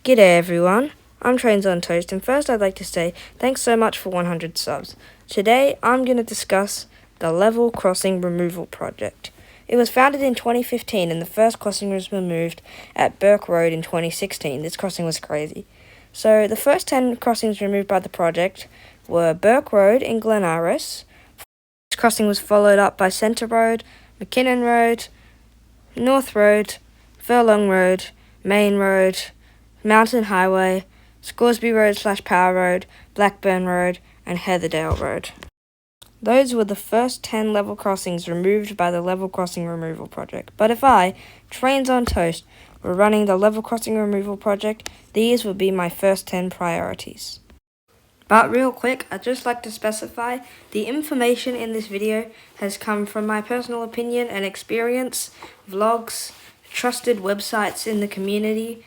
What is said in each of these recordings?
G'day everyone, I'm Trains on Toast, and first I'd like to say thanks so much for 100 subs. Today I'm going to discuss the Level Crossing Removal Project. It was founded in 2015 and the first crossing was removed at Burke Road in 2016. This crossing was crazy. So the first 10 crossings removed by the project were Burke Road in Glen Iris. This crossing was followed up by Centre Road, McKinnon Road, North Road, Furlong Road, Main Road, Mountain Highway, Scoresby Road/Power Road, Blackburn Road, and Heatherdale Road. Those were the first 10 level crossings removed by the Level Crossing Removal Project. But if I, Trains on Toast, were running the Level Crossing Removal Project, these would be my first 10 priorities. But real quick, I'd just like to specify the information in this video has come from my personal opinion and experience, vlogs, trusted websites in the community.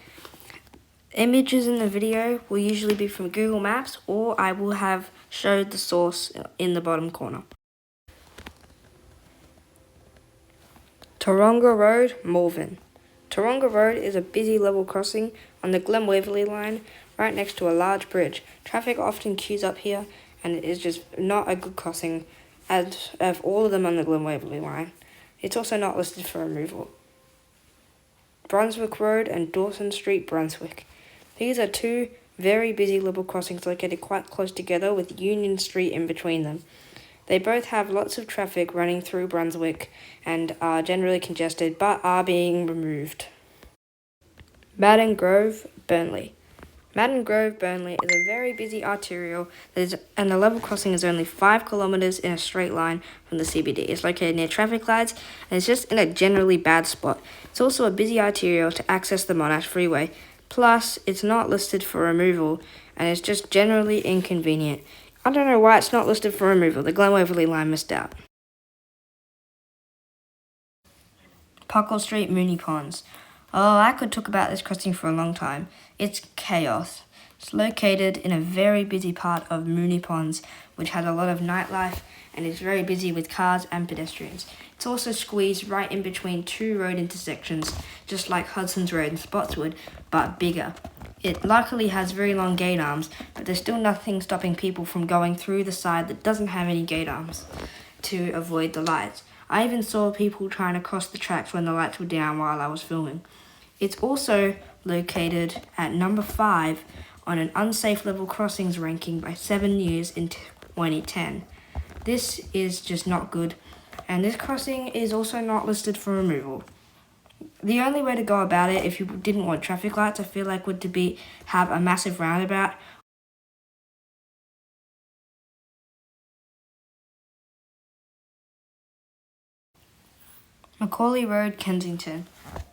Images in the video will usually be from Google Maps, or I will have showed the source in the bottom corner. Taronga Road, Malvern. Taronga Road is a busy level crossing on the Glen Waverley line right next to a large bridge. Traffic often queues up here and it is just not a good crossing as of all of them on the Glen Waverley line. It's also not listed for removal. Brunswick Road and Dawson Street, Brunswick. These are two very busy level crossings located quite close together with Union Street in between them. They both have lots of traffic running through Brunswick and are generally congested but are being removed. Madden Grove, Burnley. Madden Grove, Burnley is a very busy arterial and the level crossing is only 5 kilometres in a straight line from the CBD. It's located near traffic lights and it's just in a generally bad spot. It's also a busy arterial to access the Monash Freeway. Plus, it's not listed for removal and it's just generally inconvenient. I don't know why it's not listed for removal. The Glen Waverley line missed out. Puckle Street, Moonee Ponds. Oh, I could talk about this crossing for a long time. It's chaos. It's located in a very busy part of Moonee Ponds, which has a lot of nightlife and is very busy with cars and pedestrians. It's also squeezed right in between two road intersections, just like Hudson's Road and Spotswood, but bigger. It luckily has very long gate arms, but there's still nothing stopping people from going through the side that doesn't have any gate arms to avoid the lights. I even saw people trying to cross the tracks when the lights were down while I was filming. It's also located at number 5 on an unsafe level crossings ranking by 7 News in 2010. This is just not good, and this crossing is also not listed for removal. The only way to go about it if you didn't want traffic lights, I feel like, would to be have a massive roundabout. Macaulay Road, Kensington.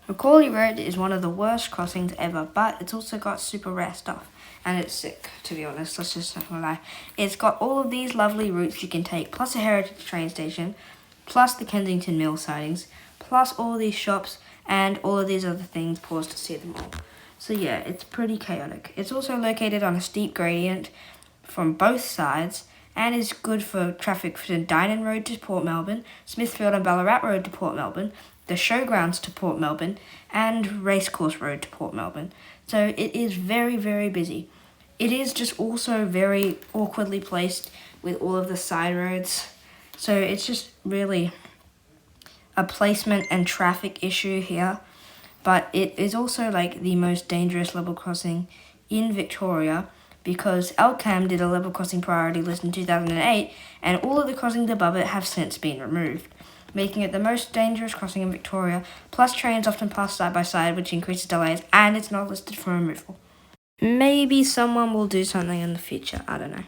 Macaulay Road is one of the worst crossings ever, but it's also got super rare stuff. And it's sick, to be honest, let's just not gonna lie. It's got all of these lovely routes you can take, plus a heritage train station, plus the Kensington Mill sightings, plus all these shops, and all of these other things. Pause to see them all. So yeah, it's pretty chaotic. It's also located on a steep gradient from both sides, and is good for traffic from Dynon Road to Port Melbourne, Smithfield and Ballarat Road to Port Melbourne, the Showgrounds to Port Melbourne, and Racecourse Road to Port Melbourne. So it is very, very busy. It is just also very awkwardly placed with all of the side roads. So it's just really a placement and traffic issue here. But it is also like the most dangerous level crossing in Victoria, because LCAM did a level crossing priority list in 2008, and all of the crossings above it have since been removed, making it the most dangerous crossing in Victoria. Plus, trains often pass side by side, which increases delays, and it's not listed for removal. Maybe someone will do something in the future, I don't know.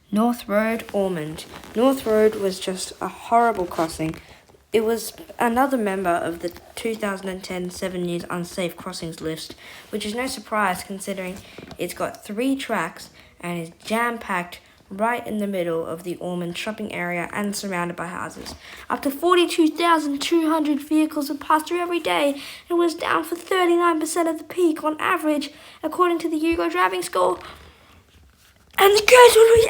North Road, Ormond. North Road was just a horrible crossing. It was another member of the 2010 7 News Unsafe Crossings list, which is no surprise considering it's got 3 tracks and is jam-packed right in the middle of the Ormond shopping area and surrounded by houses. Up to 42,200 vehicles would pass through every day and was down for 39% of the peak on average, according to the Yugo driving score. And the coast would reach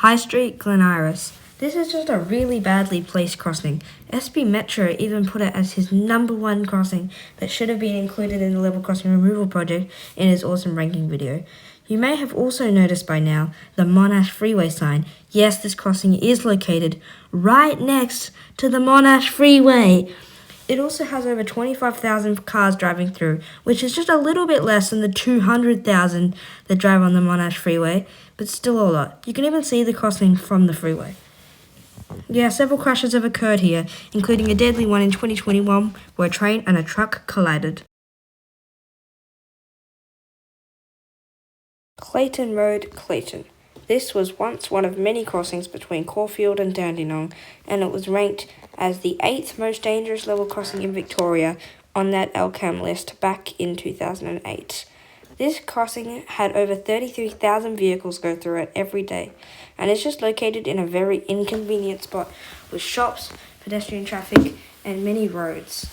High Street, Glen Iris. This is just a really badly placed crossing. SB Metro even put it as his #1 crossing that should have been included in the level crossing removal project in his awesome ranking video. You may have also noticed by now the Monash Freeway sign. Yes, this crossing is located right next to the Monash Freeway. It also has over 25,000 cars driving through, which is just a little bit less than the 200,000 that drive on the Monash Freeway, but still a lot. You can even see the crossing from the freeway. Yeah, several crashes have occurred here, including a deadly one in 2021 where a train and a truck collided. Clayton Road, Clayton. This was once one of many crossings between Caulfield and Dandenong, and it was ranked as the 8th most dangerous level crossing in Victoria on that LCAM list back in 2008. This crossing had over 33,000 vehicles go through it every day, and it's just located in a very inconvenient spot with shops, pedestrian traffic, and many roads.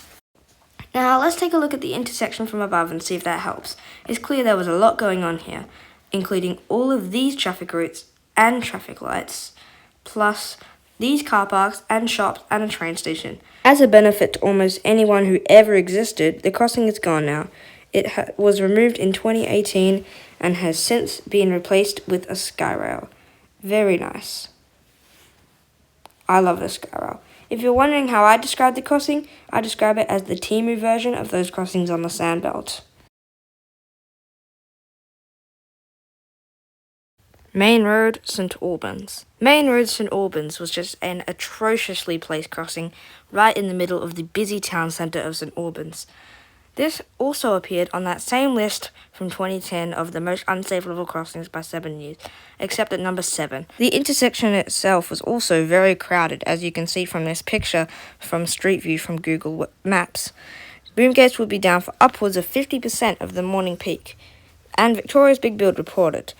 Now let's take a look at the intersection from above and see if that helps. It's clear there was a lot going on here, including all of these traffic routes and traffic lights, plus these car parks and shops and a train station. As a benefit to almost anyone who ever existed, the crossing is gone now. It was removed in 2018 and has since been replaced with a skyrail. Very nice. I love the skyrail. If you're wondering how I describe the crossing, I describe it as the Temu version of those crossings on the Sandbelt. Main Road, St Albans. Main Road, St Albans was just an atrociously placed crossing right in the middle of the busy town centre of St Albans. This also appeared on that same list from 2010 of the most unsafe level crossings by 7 News, except at number 7. The intersection itself was also very crowded, as you can see from this picture from Street View from Google Maps. Boom gates would be down for upwards of 50% of the morning peak, and Victoria's Big Build reported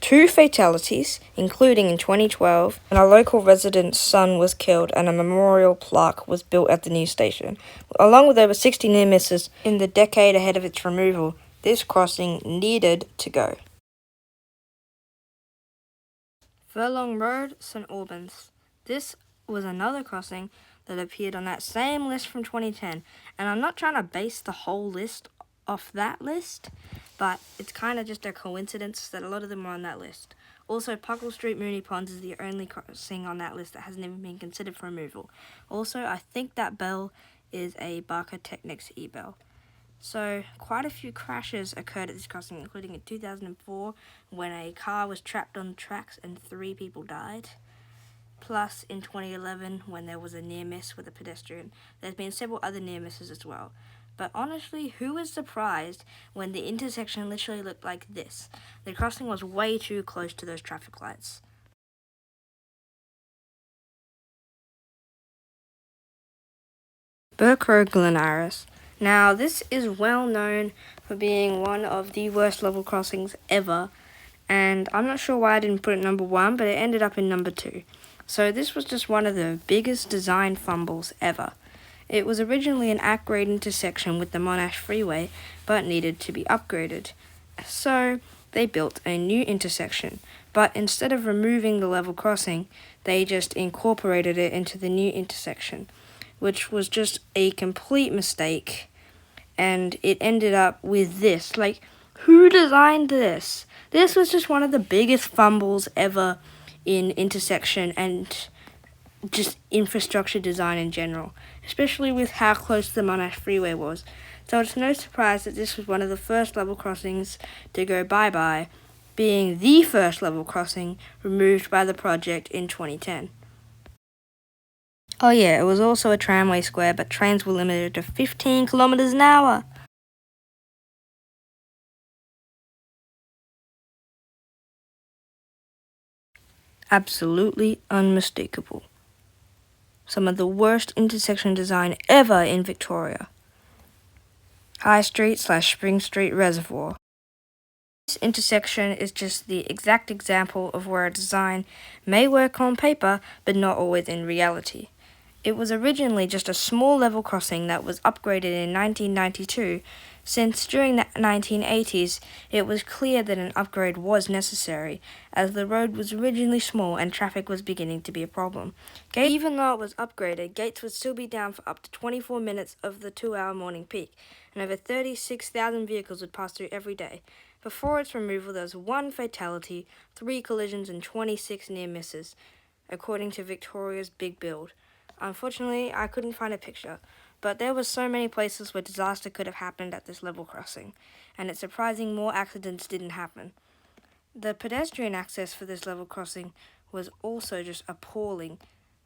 2 fatalities, including in 2012, when a local resident's son was killed and a memorial plaque was built at the new station. Along with over 60 near misses in the decade ahead of its removal, this crossing needed to go. Furlong Road, St Albans. This was another crossing that appeared on that same list from 2010, and I'm not trying to base the whole list off that list, but it's kind of just a coincidence that a lot of them are on that list. Also, Puckle Street Mooney Ponds is the only crossing on that list that hasn't even been considered for removal. Also, I think that bell is a Barker Technics e-bell. So, quite a few crashes occurred at this crossing, including in 2004 when a car was trapped on the tracks and 3 people died. Plus, in 2011 when there was a near miss with a pedestrian. There's been several other near misses as well. But honestly, who was surprised when the intersection literally looked like this? The crossing was way too close to those traffic lights. Burke Road, Glen Iris. Now, this is well known for being one of the worst level crossings ever, and I'm not sure why I didn't put it #1, but it ended up in #2. So this was just one of the biggest design fumbles ever. It was originally an at-grade intersection with the Monash Freeway, but needed to be upgraded. So they built a new intersection, but instead of removing the level crossing, they just incorporated it into the new intersection, which was just a complete mistake, and it ended up with this. Like, who designed this? This was just one of the biggest fumbles ever in intersection and just infrastructure design in general, especially with how close the Monash Freeway was. So it's no surprise that this was one of the first level crossings to go bye-bye, being the first level crossing removed by the project in 2010. Oh yeah, it was also a tramway square, but trains were limited to 15 kilometers an hour. Absolutely unmistakable. Some of the worst intersection design ever in Victoria. High Street/Spring Street Reservoir. This intersection is just the exact example of where a design may work on paper, but not always in reality. It was originally just a small level crossing that was upgraded in 1992, since during the 1980s it was clear that an upgrade was necessary, as the road was originally small and traffic was beginning to be a problem. Even though it was upgraded, gates would still be down for up to 24 minutes of the 2-hour morning peak, and over 36,000 vehicles would pass through every day. Before its removal, there was 1 fatality, 3 collisions, and 26 near misses, according to Victoria's Big Build. Unfortunately, I couldn't find a picture, but there were so many places where disaster could have happened at this level crossing, and it's surprising more accidents didn't happen. The pedestrian access for this level crossing was also just appalling.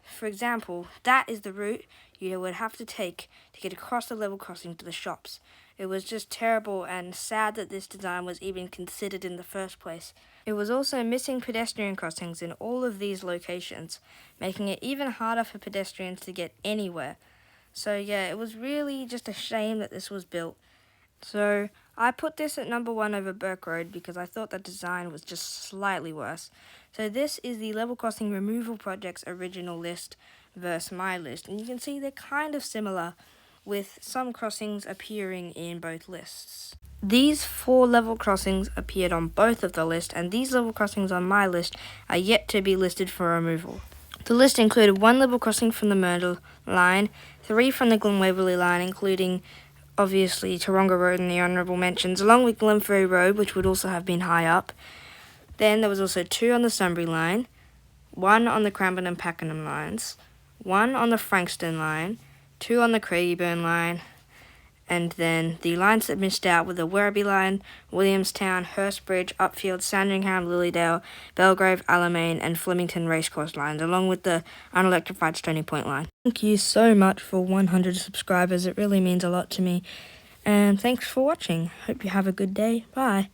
For example, that is the route you would have to take to get across the level crossing to the shops. It was just terrible and sad that this design was even considered in the first place. It was also missing pedestrian crossings in all of these locations, making it even harder for pedestrians to get anywhere. So yeah, it was really just a shame that this was built. So I put this at number 1 over Burke Road because I thought the design was just slightly worse. So this is the Level Crossing Removal Project's original list versus my list, and you can see they're kind of similar, with some crossings appearing in both lists. These 4 level crossings appeared on both of the list, and these level crossings on my list are yet to be listed for removal. The list included 1 level crossing from the Myrtle line, 3 from the Glen Waverley line, including obviously Taronga Road and the Honourable mentions, along with Glenferrie Road, which would also have been high up. Then there was also 2 on the Sunbury line, 1 on the Cranbourne and Pakenham lines, 1 on the Frankston line, 2 on the Craigieburn line, and then the lines that missed out were the Werribee line, Williamstown, Hurstbridge, Upfield, Sandringham, Lilydale, Belgrave, Alamein, and Flemington Racecourse lines, along with the unelectrified Stony Point line. Thank you so much for 100 subscribers. It really means a lot to me. And thanks for watching. Hope you have a good day. Bye.